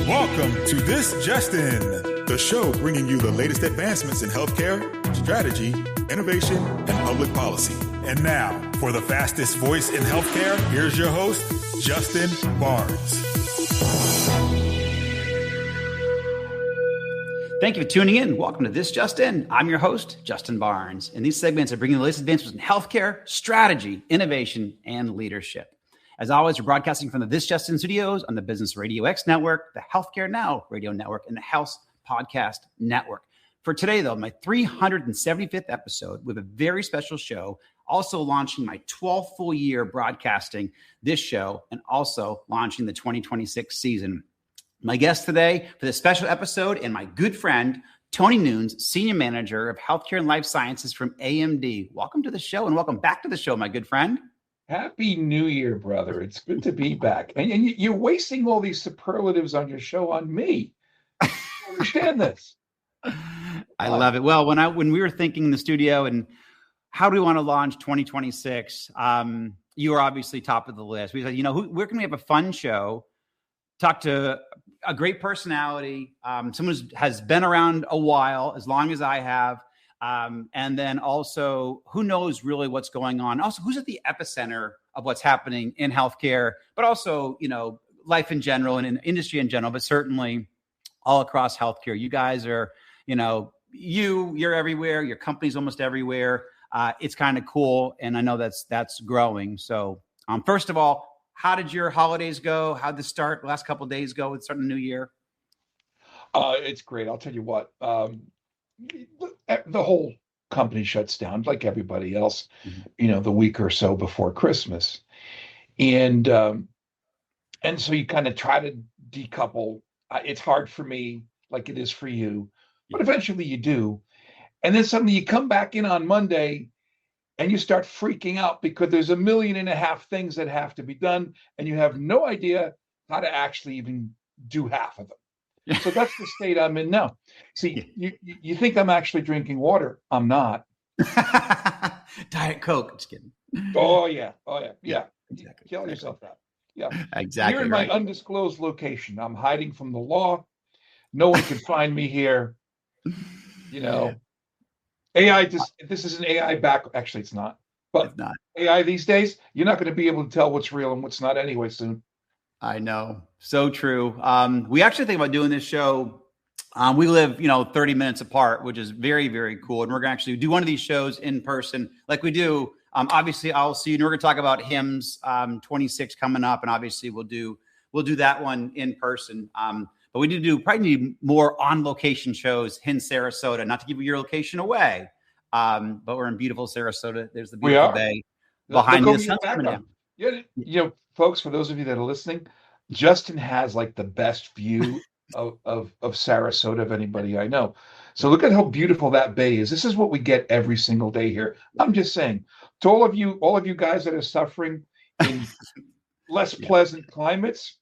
Welcome to This Just In, the show bringing you the latest advancements in healthcare, strategy, innovation, and public policy. And now, for the fastest voice in healthcare, here's your host, Justin Barnes. Thank you for tuning in. Welcome to This Just In. I'm your host, Justin Barnes. And these segments are bringing the latest advancements in healthcare, strategy, innovation, and leadership. As always, we're broadcasting from the This Just In studios on the Business Radio X network, the Healthcare Now radio network, and the House Podcast Network. For today, though, my 375th episode with a very special show, also launching my 12th full year broadcasting this show and also launching the 2026 season. My guest today for this special episode and my good friend, Tony Nunes, Senior Manager of Healthcare and Life Sciences from AMD. Welcome to the show and welcome back to the show, my good friend. Happy New Year, brother. It's good to be back. And you're wasting all these superlatives on your show on me. I understand this. I love it. Well, when we were thinking in the studio and how do we want to launch 2026, you were obviously top of the list. We said, where can we have a fun show, talk to a great personality, someone who has been around a while, as long as I have, and then also who knows really what's going on. Also, who's at the epicenter of what's happening in healthcare, but also, life in general and in industry in general, but certainly all across healthcare. You guys are, you're everywhere. Your company's almost everywhere. It's kind of cool. And I know that's growing. So first of all, how did your holidays go? How'd the last couple of days go with starting the new year? It's great. I'll tell you what, the whole company shuts down like everybody else, the week or so before Christmas. And so you kind of try to decouple. It's hard for me like it is for you, but eventually you do. And then suddenly you come back in on Monday and you start freaking out because there's 1.5 million things that have to be done. And you have no idea how to actually even do half of them. So that's the state I'm in now. See, you think I'm actually drinking water. I'm not. Diet Coke. Just kidding. Oh, yeah. Exactly. Kill yourself out. Yeah. Exactly. You're in my undisclosed location. I'm hiding from the law. No one can find me here. AI this is an AI back. Actually, it's not. But it's not. AI these days, you're not going to be able to tell what's real and what's not anyway soon. I know. So true. We actually think about doing this show. We live, 30 minutes apart, which is very, very cool. And we're going to actually do one of these shows in person like we do. Obviously, I'll see you. And we're going to talk about HIMSS 26 coming up. And obviously, we'll do that one in person. But we probably need more on-location shows in Sarasota. Not to give your location away, but we're in beautiful Sarasota. There's the beautiful bay behind this. Yeah, folks, for those of you that are listening, Justin has like the best view of Sarasota of anybody I know. So look at how beautiful that bay is. This is what we get every single day here. I'm just saying, to all of you guys that are suffering in less pleasant climates.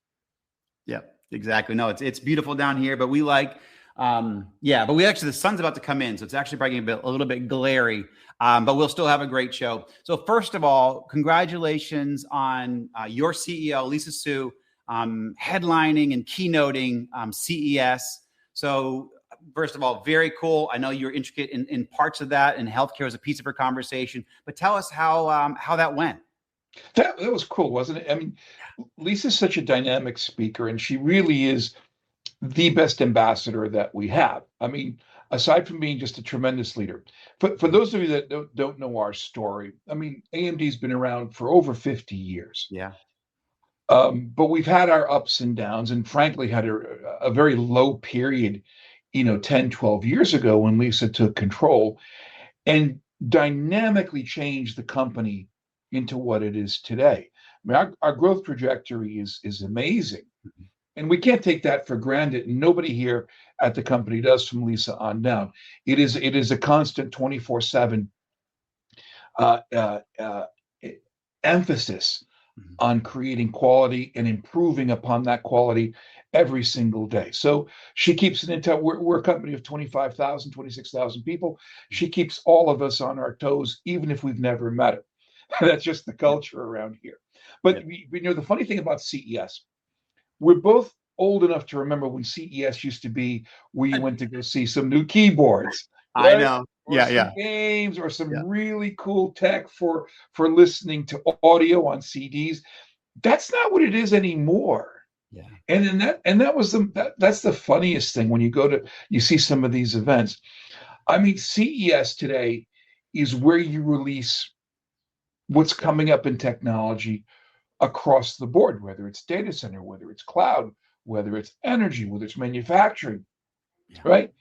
Yeah, exactly. No, it's beautiful down here, but we like, but the sun's about to come in. So it's actually probably a little bit glary. But we'll still have a great show. So first of all, congratulations on your CEO, Lisa Su, headlining and keynoting CES. So first of all, very cool. I know you're intricate in parts of that, and healthcare is a piece of her conversation. But tell us how that went. That was cool, wasn't it? I mean, Lisa's such a dynamic speaker, and she really is the best ambassador that we have. I mean, aside from being just a tremendous leader. For those of you that don't know our story, I mean, AMD's been around for over 50 years. Yeah. But we've had our ups and downs, and frankly had a very low period, 10, 12 years ago when Lisa took control and dynamically changed the company into what it is today. I mean, our growth trajectory is amazing. Mm-hmm. And we can't take that for granted. Nobody here at the company does, from Lisa on down. It is a constant 24/7 emphasis on creating quality and improving upon that quality every single day. So she keeps it intact. We're a company of 25,000, 26,000 people. She keeps all of us on our toes, even if we've never met her. That's just the culture around here. But the funny thing about CES, we're both old enough to remember when CES used to be where you went to go see some new keyboards. I Right? know. Or some games or some really cool tech for listening to audio on CDs. That's not what it is anymore. Yeah. And that's the funniest thing when you see some of these events. I mean, CES today is where you release what's coming up in technology across the board, whether it's data center, whether it's cloud, whether it's energy, whether it's manufacturing, right?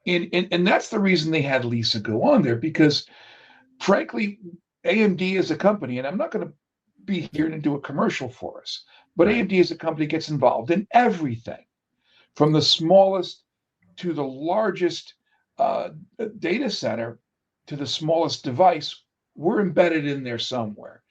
And that's the reason they had Lisa go on there, because frankly, AMD as a company, and I'm not going to be here to do a commercial for us, but AMD as a company gets involved in everything from the smallest to the largest data center to the smallest device. We're embedded in there somewhere.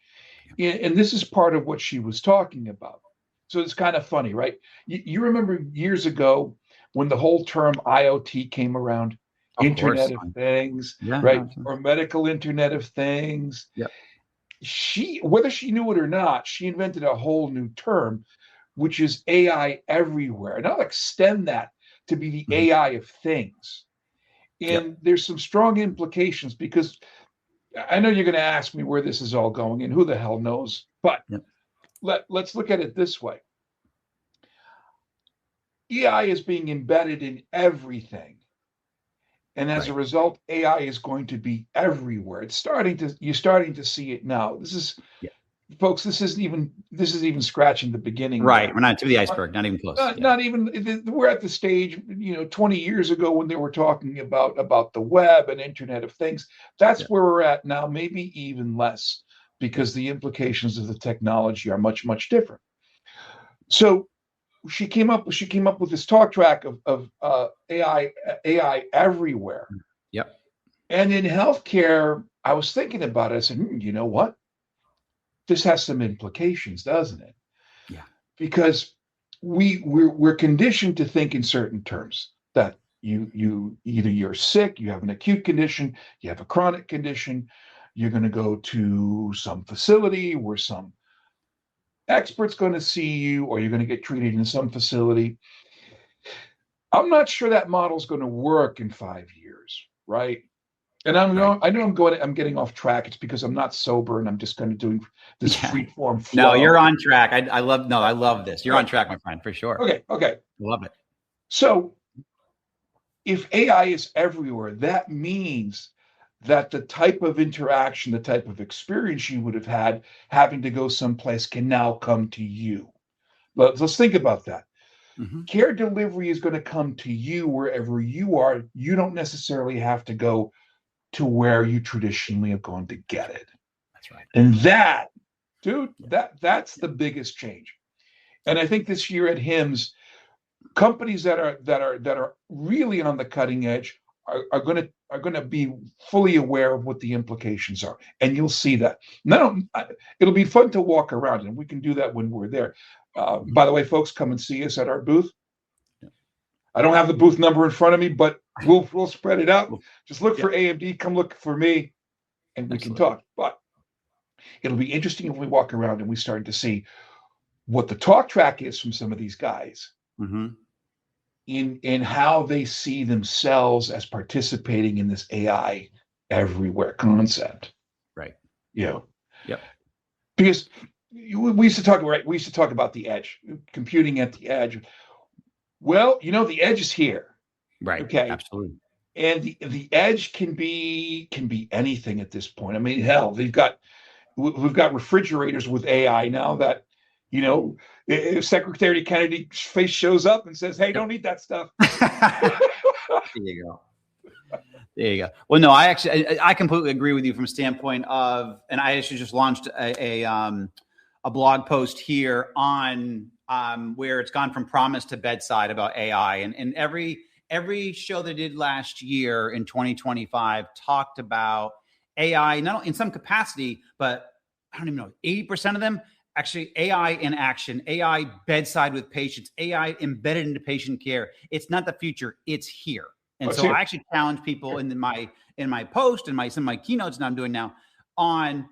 And this is part of what she was talking about. So it's kind of funny, right? You remember years ago when the whole term IoT came around, Internet of Things, right? Or medical Internet of Things. Yeah. Whether she knew it or not, she invented a whole new term, which is AI everywhere. And I'll extend that to be the AI of things. And there's some strong implications, because I know you're going to ask me where this is all going, and who the hell knows. But let's look at it this way. AI is being embedded in everything. And as a result, AI is going to be everywhere. You're starting to see it now. This is, folks, this isn't even scratching the beginning. Right. We're not to the iceberg, not even close. Not even, we're at the stage, 20 years ago when they were talking about the web and Internet of Things. That's where we're at now, maybe even less, because the implications of the technology are much, much different. So she came up with this talk track of AI everywhere. Yep. And in healthcare, I was thinking about it. I said, you know what? This has some implications, doesn't it? Yeah. Because we're conditioned to think in certain terms, that you either you're sick, you have an acute condition, you have a chronic condition, you're going to go to some facility where some expert's going to see you, or you're going to get treated in some facility. I'm not sure that model's going to work in 5 years, right? And I know I'm getting off track. It's because I'm not sober and I'm just kind of doing this free form flow. No, you're on track. I love this. You're on track, my friend, for sure. Okay. Love it. So if AI is everywhere, that means that the type of interaction, the type of experience you would have had having to go someplace can now come to you. Let's think about that. Care delivery is going to come to you wherever you are. You don't necessarily have to go to where you traditionally have gone to get it. That's right. And that, dude, that's the biggest change. And I think this year at HIMSS, companies that are really on the cutting edge are going to be fully aware of what the implications are, and you'll see that. Now, it'll be fun to walk around, and we can do that when we're there. By the way, folks, come and see us at our booth. I don't have the booth number in front of me, but we'll spread it out. Just look for AMD. Come look for me, and we can talk. But it'll be interesting if we walk around and we start to see what the talk track is from some of these guys. In how they see themselves as participating in this AI everywhere concept. Right. Yep. Because we used to talk about the edge, computing at the edge. Well, the edge is here. Right. Okay. Absolutely. And the edge can be anything at this point. I mean, hell, we've got refrigerators with AI now that, if Secretary Kennedy's face shows up and says, "Hey, don't eat that stuff." There you go. Well, no, I completely agree with you from a standpoint of, and I actually just launched a blog post here on where it's gone from promise to bedside about AI, and every show they did last year in 2025 talked about AI, not only in some capacity, but I don't even know, 80% of them actually AI in action, AI bedside with patients, AI embedded into patient care. It's not the future, it's here. And so I actually challenge people in my post and some of my keynotes that I'm doing now on,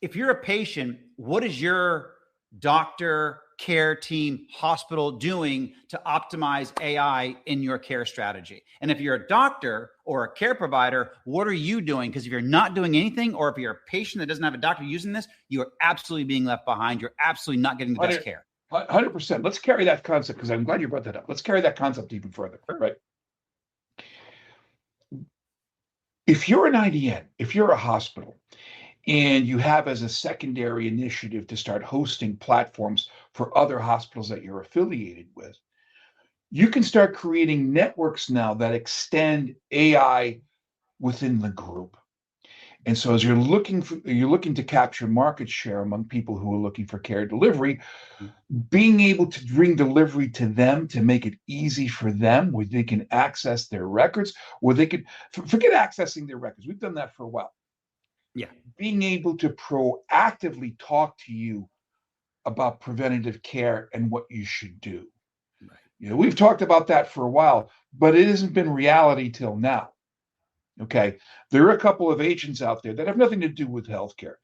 if you're a patient, what does your doctor care team, hospital doing to optimize AI in your care strategy? And if you're a doctor or a care provider, what are you doing? Because if you're not doing anything, or if you're a patient that doesn't have a doctor using this, you are absolutely being left behind. You're absolutely not getting the best care. 100%. Let's carry that concept, because I'm glad you brought that up. Let's carry that concept even further, right? If you're an IDN, if you're a hospital, and you have as a secondary initiative to start hosting platforms for other hospitals that you're affiliated with, you can start creating networks now that extend AI within the group. And so as you're looking to capture market share among people who are looking for care delivery, being able to bring delivery to them, to make it easy for them, where they can access their records, where they can forget accessing their records. We've done that for a while. Yeah. Being able to proactively talk to you about preventative care and what you should do. Right. We've talked about that for a while, but it hasn't been reality till now. Okay. There are a couple of agents out there that have nothing to do with healthcare.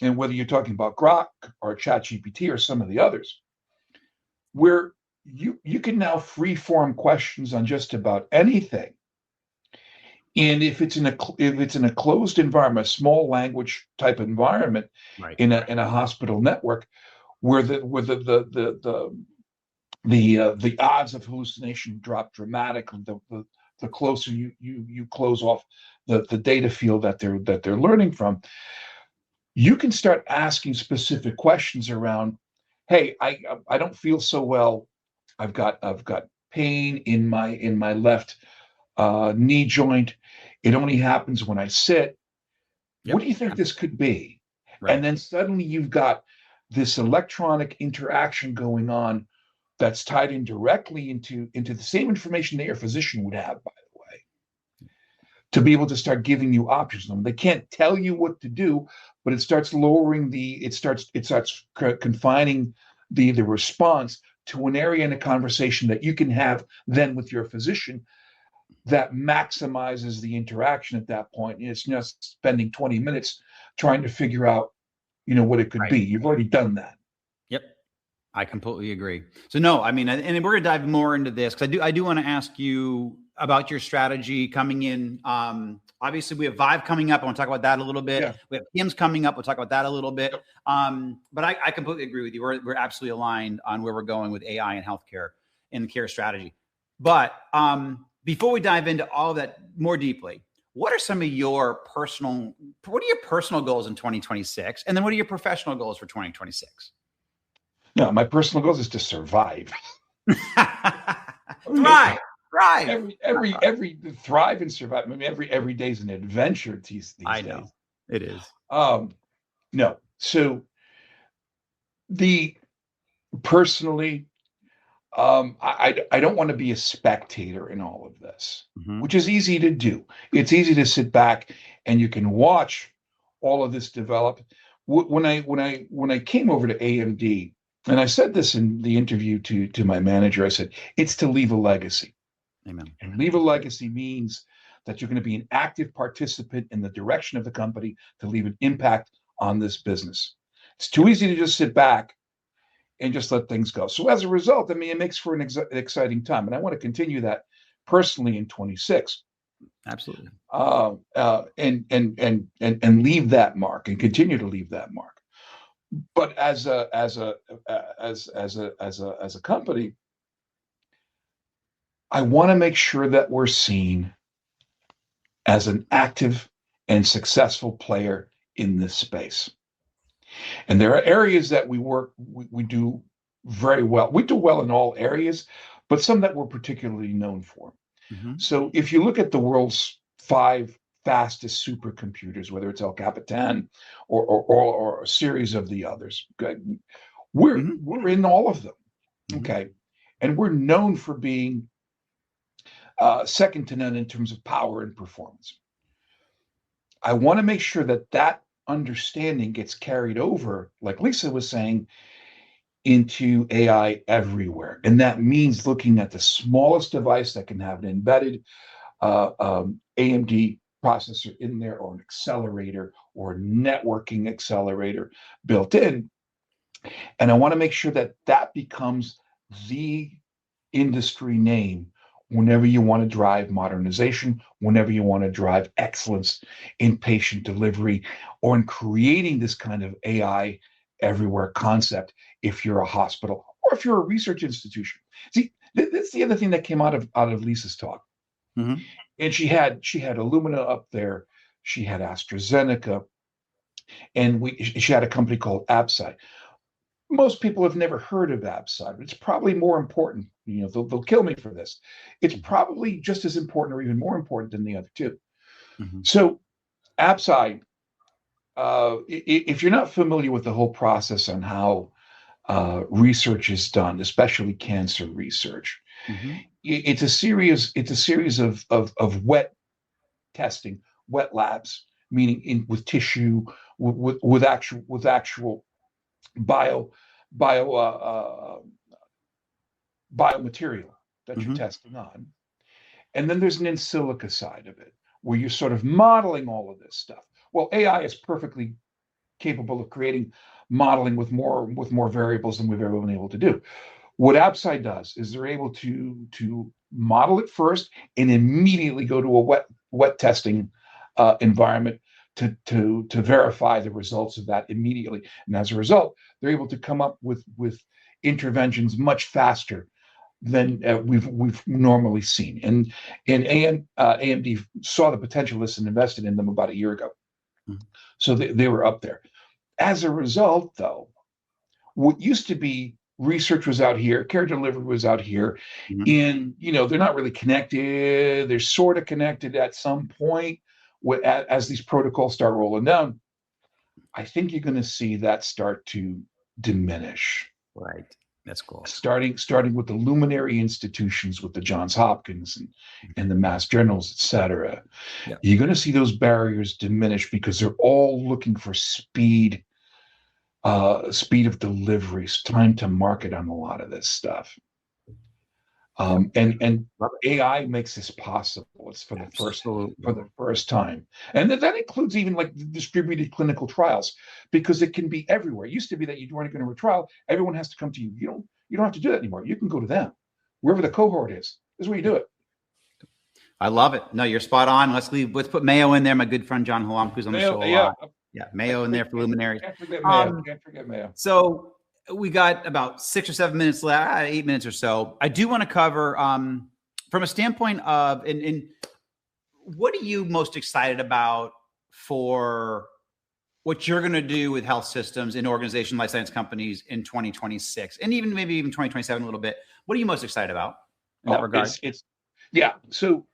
And whether you're talking about Grok or ChatGPT or some of the others, where you can now free-form questions on just about anything. And if it's in a closed environment, a small language type environment, right, in a hospital network, where the odds of hallucination drop dramatically, the closer you close off the data field that they're learning from, you can start asking specific questions around, hey, I don't feel so well. I've got pain in my left knee joint. It only happens when I sit. Yep. What do you think this could be? Right. And then suddenly you've got this electronic interaction going on that's tied in directly into the same information that your physician would have, by the way, to be able to start giving you options. They can't tell you what to do, but it starts lowering it starts confining the response to an area in a conversation that you can have then with your physician that maximizes the interaction at that point. And it's just spending 20 minutes trying to figure out, what it could be. You've already done that. Yep. I completely agree. So no, I mean, and we're going to dive more into this, because I do want to ask you about your strategy coming in. Obviously we have Vive coming up. I want to talk about that a little bit. Yeah. We have HIMSS coming up. We'll talk about that a little bit. Yep. But I completely agree with you. We're absolutely aligned on where we're going with AI and healthcare and the care strategy. But before we dive into all of that more deeply, what are your personal goals in 2026? And then what are your professional goals for 2026? No, my personal goals is to survive. Thrive. Every thrive and survive. I mean, every day is an adventure these days. I know it is. No. So personally, I don't want to be a spectator in all of this, which is easy to do. It's easy to sit back and you can watch all of this develop. When I came over to AMD, and I said this in the interview to my manager, I said, it's to leave a legacy. Amen. And leave a legacy means that you're going to be an active participant in the direction of the company to leave an impact on this business. It's too easy to just sit back and just let things go. So as a result, I mean, it makes for an exciting time. And I want to continue that personally in 26. Absolutely. And leave that mark and continue to leave that mark. But as a company, I want to make sure that we're seen as an active and successful player in this space. And there are areas that we do very well. We do well in all areas, but some that we're particularly known for. So if you look at the world's 5 fastest supercomputers, whether it's El Capitan or a series of the others, we're in all of them. Okay. And we're known for being second to none in terms of power and performance. I want to make sure that understanding gets carried over, like Lisa was saying, into AI everywhere. And that means looking at the smallest device that can have an embedded AMD processor in there, or an accelerator or networking accelerator built in, And I want to make sure that that becomes the industry name whenever you want to drive modernization, whenever you want to drive excellence in patient delivery, or in creating this kind of AI everywhere concept if you're a hospital or if you're a research institution. See, that's the other thing that came out of Lisa's talk. Mm-hmm. And she had Illumina up there, she had AstraZeneca, and she had a company called Absci. Most people have never heard of Absci, but it's probably more important. You know, they'll kill me for this. It's probably just as important or even more important than the other two. Mm-hmm. So Absci, if you're not familiar with the whole process on how research is done, especially cancer research, Mm-hmm. it's a series of wet testing, wet labs, meaning with tissue, with actual bio bio biomaterial that Mm-hmm. you're testing on. And then there's an in silico side of it where you're sort of modeling all of this stuff. Well, AI is perfectly capable of creating modeling with more variables than we've ever been able to do. What Absci does is they're able to model it first and immediately go to a wet testing environment to verify the results of that immediately. And as a result, they're able to come up with interventions much faster than we've normally seen. And AMD saw the potential of this and invested in them about a year ago. Mm-hmm. So they were up there. As a result, though, what used to be research was out here, care delivery was out here, mm-hmm. and they're not really connected. They're sort of connected at some point as these protocols start rolling down. I think you're going to see that start to diminish. Right. That's cool. Starting with the luminary institutions, with the Johns Hopkins and the Mass Generals, et cetera. Yeah. You're going to see those barriers diminish because they're all looking for speed of delivery, time to market on a lot of this stuff. And AI makes this possible. It's for the first time. And that includes even like distributed clinical trials, because it can be everywhere. It used to be that you weren't going to a trial, everyone has to come to you. You don't have to do that anymore. You can go to them. Wherever the cohort is where you do it. I love it. No, you're spot on. Let's put Mayo in there. My good friend John Hallam, who's on the show a lot. Yeah, Mayo in there for luminaries. Can't forget Mayo. Can't forget Mayo. So we got about 6 or 7 minutes left, 8 minutes or so. I do want to cover from a standpoint of, and what are you most excited about for what you're going to do with health systems in organization, life science companies in 2026, and maybe even 2027 a little bit. What are you most excited about in that regard? Yeah. So,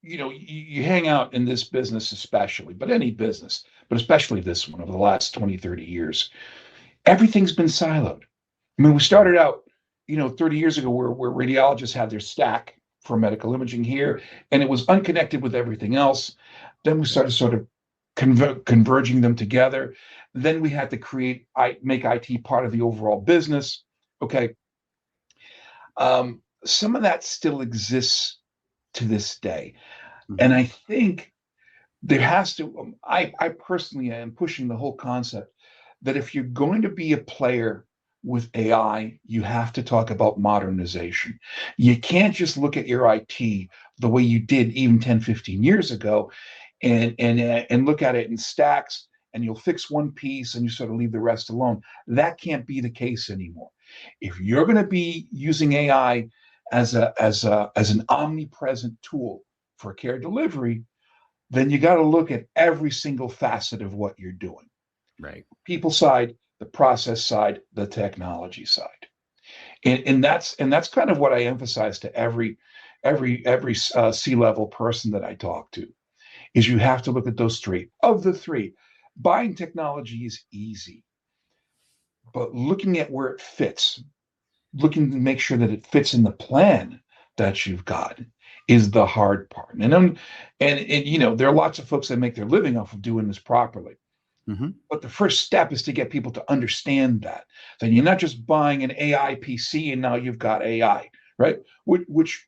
you hang out in this business especially, but any business, but especially this one over the last 20, 30 years, everything's been siloed. I mean, we started out, 30 years ago where radiologists had their stack for medical imaging here, and it was unconnected with everything else. Then we started sort of converging them together. Then we had to make IT part of the overall business. Okay. Some of that still exists to this day. Mm-hmm. And I think there has to, I personally am pushing the whole concept that if you're going to be a player with AI, you have to talk about modernization. You can't just look at your IT the way you did even 10, 15 years ago and look at it in stacks, and you'll fix one piece and you sort of leave the rest alone. That can't be the case anymore. If you're going to be using AI as an omnipresent tool for care delivery, then you got to look at every single facet of what you're doing. Right. People side, the process side, the technology side. And that's kind of what I emphasize to every C-level person that I talk to, is you have to look at those three. Of the three, buying technology is easy, but looking at where it fits, looking to make sure that it fits in the plan that you've got, is the hard part. And there are lots of folks that make their living off of doing this properly. Mm-hmm. But the first step is to get people to understand that you're not just buying an AI PC and now you've got AI, right? Which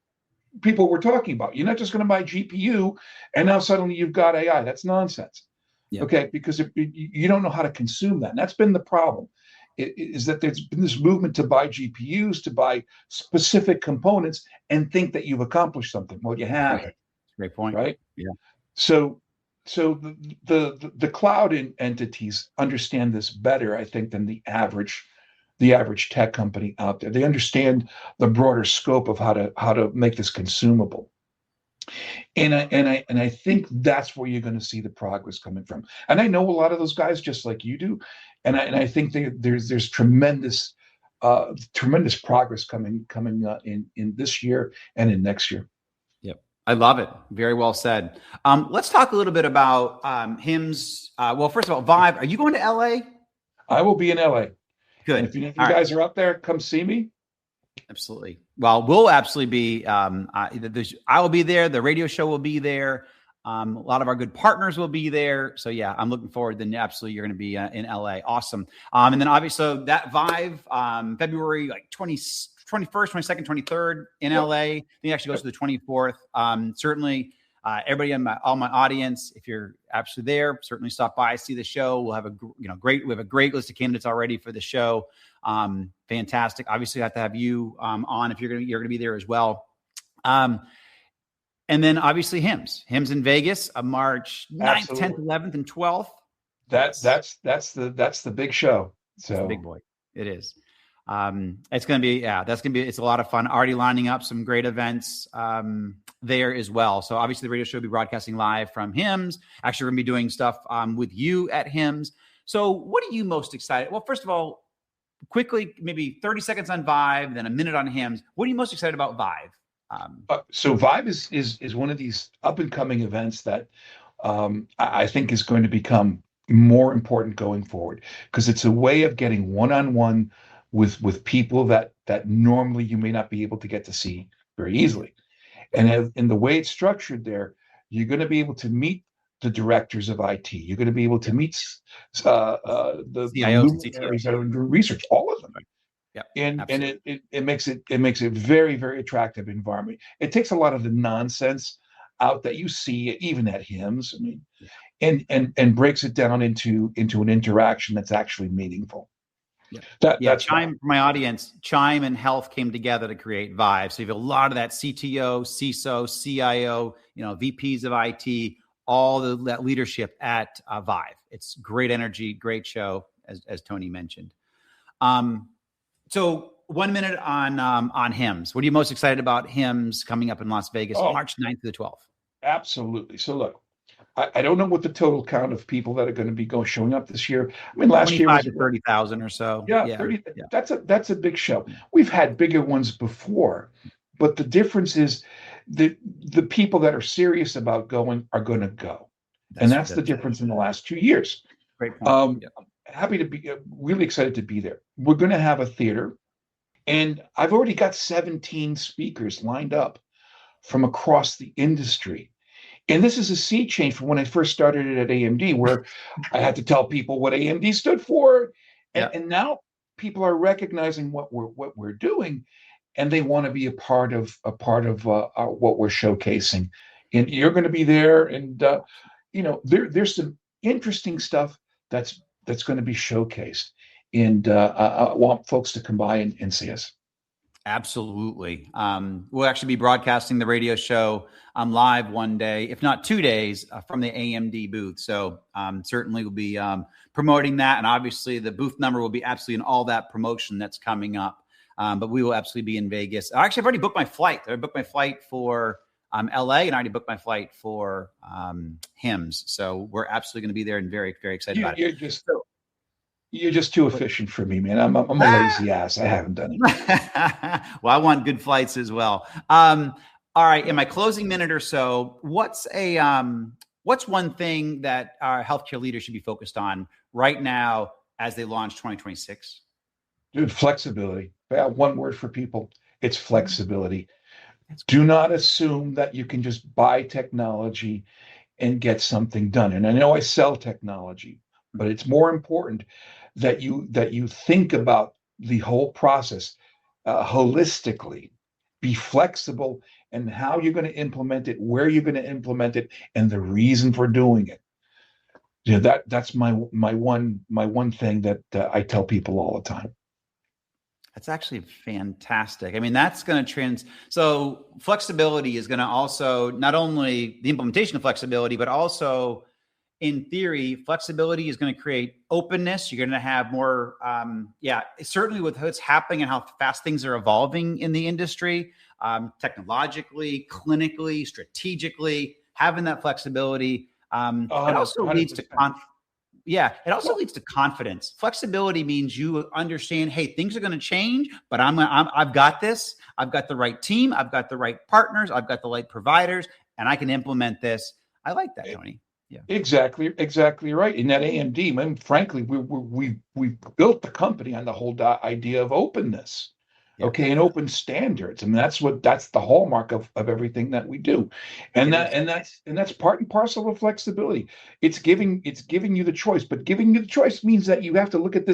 people were talking about. You're not just going to buy GPU and now suddenly you've got AI. That's nonsense. Yeah. Okay, because you don't know how to consume that. And that's been the problem. is that there's been this movement to buy GPUs, to buy specific components, and think that you've accomplished something. Well, you haven't. Great point. Right? Yeah. So the cloud entities understand this better, I think, than the average tech company out there. They understand the broader scope of how to make this consumable. And I think that's where you're going to see the progress coming from. And I know a lot of those guys just like you do, and I think there's tremendous progress coming in this year and in next year. Yep, I love it. Very well said. Let's talk a little bit about HIMSS. Well, first of all, Vive, are you going to LA? I will be in LA. Good. And if you guys are up there, come see me. Absolutely. Well, we'll absolutely be. I will be there. The radio show will be there. A lot of our good partners will be there. So yeah, I'm looking forward. Then absolutely, you're going to be in LA. Awesome. And then obviously so that Vive, February like 21st, 22nd, 23rd in LA. Then it actually goes to the 24th. Certainly, everybody in all my audience, if you're actually there, certainly stop by, see the show. We'll have we have a great list of candidates already for the show. Fantastic. Obviously, I have to have you on if you're going to be there as well. And then obviously HIMSS in Vegas, March 9th, 10th, 11th, and 12th. That's the big show. So it's a big boy. It is. It's going to be, it's a lot of fun. Already lining up some great events there as well. So obviously the radio show will be broadcasting live from HIMSS. Actually, we're going to be doing stuff with you at HIMSS. So what are you most excited? Well, first of all, quickly, maybe 30 seconds on Vive, then a minute on HIMSS. What are you most excited about Vive? So Vive is one of these up and coming events that I think is going to become more important going forward, because it's a way of getting one-on-one with people that normally you may not be able to get to see very easily. And in the way it's structured there, you're going to be able to meet the directors of IT. You're going to be able to meet the CIOs, luminaries that are doing research, all of them. Yep, and it makes it very, very attractive environment. It takes a lot of the nonsense out that you see even at HIMSS. I mean, and breaks it down into an interaction that's actually meaningful. Yeah. That's Chime for my audience. Chime and Health came together to create Vive. So you have a lot of that CTO, CISO, CIO, VPs of IT, all that leadership at Vive. It's great energy, great show, as Tony mentioned. So 1 minute on HIMSS. What are you most excited about HIMSS coming up in Las Vegas, March 9th to the 12th? Absolutely. So look, I don't know what the total count of people that are going to be showing up this year. I mean, last year was 30,000 or so. Yeah, 30. Yeah. That's a big show. We've had bigger ones before, but the difference is the people that are serious about going are going to go, and that's the difference in the last 2 years. Great point. Happy to be really excited to be there. We're going to have a theater, and I've already got 17 speakers lined up from across the industry. And this is a sea change from when I first started it at AMD, where I had to tell people what AMD stood for. And now people are recognizing what we're doing, and they want to be a part of what we're showcasing. And you're going to be there, and there's some interesting stuff that's going to be showcased. And I want folks to come by and see us. Absolutely. We'll actually be broadcasting the radio show live one day, if not 2 days, from the AMD booth. So certainly we'll be promoting that. And obviously the booth number will be absolutely in all that promotion that's coming up. But we will absolutely be in Vegas. Actually, I've already booked my flight. I booked my flight for LA, and I already booked my flight for HIMSS. So we're absolutely going to be there and very, very excited about it. You're just too efficient for me, man. I'm a lazy ass. I haven't done it. Well, I want good flights as well. All right. In my closing minute or so, what's one thing that our healthcare leaders should be focused on right now as they launch 2026? Dude, flexibility. One word for people. It's flexibility. Do not assume that you can just buy technology and get something done. And I know I sell technology, but it's more important that you think about the whole process holistically. Be flexible in how you're going to implement it, where you're going to implement it, and the reason for doing it. that's my one thing that I tell people all the time. That's actually fantastic. I mean, that's going to so flexibility is going to also not only the implementation of flexibility, but also in theory, flexibility is going to create openness. You're going to have more, certainly with what's happening and how fast things are evolving in the industry, technologically, clinically, strategically, having that flexibility. It also leads to it also leads to confidence. Flexibility means you understand, hey, things are going to change, but I've got this. I've got the right team. I've got the right partners. I've got the right providers, and I can implement this. I like that, Tony. Yeah, exactly right. In that AMD, man, frankly, we built the company on the whole idea of openness. Yeah. Okay, and open standards. I mean, that's the hallmark of everything that we do, and that's part and parcel of flexibility. It's giving you the choice, but giving you the choice means that you have to look at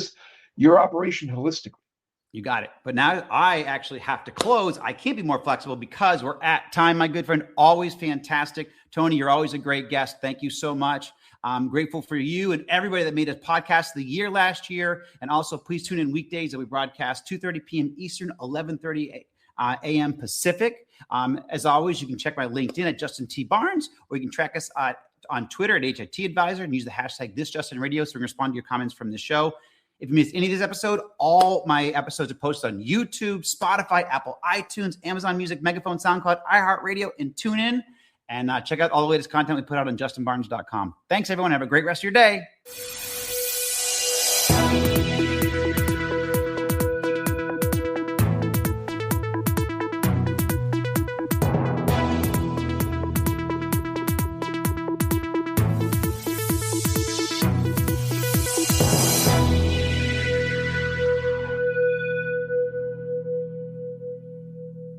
your operation holistically. You got it. But now I actually have to close. I can't be more flexible because we're at time, my good friend. Always fantastic. Tony, you're always a great guest. Thank you so much. I'm grateful for you and everybody that made us podcast of the year last year. And also, please tune in weekdays that we broadcast 2:30 p.m. Eastern, 11:30 a.m. Pacific. As always, you can check my LinkedIn at Justin T. Barnes, or you can track us on Twitter at HIT Advisor and use the hashtag ThisJustinRadio so we can respond to your comments from the show. If you missed any of this episode, all my episodes are posted on YouTube, Spotify, Apple iTunes, Amazon Music, Megaphone, SoundCloud, iHeartRadio, and TuneIn. And check out all the latest content we put out on justinbarnes.com. Thanks, everyone. Have a great rest of your day.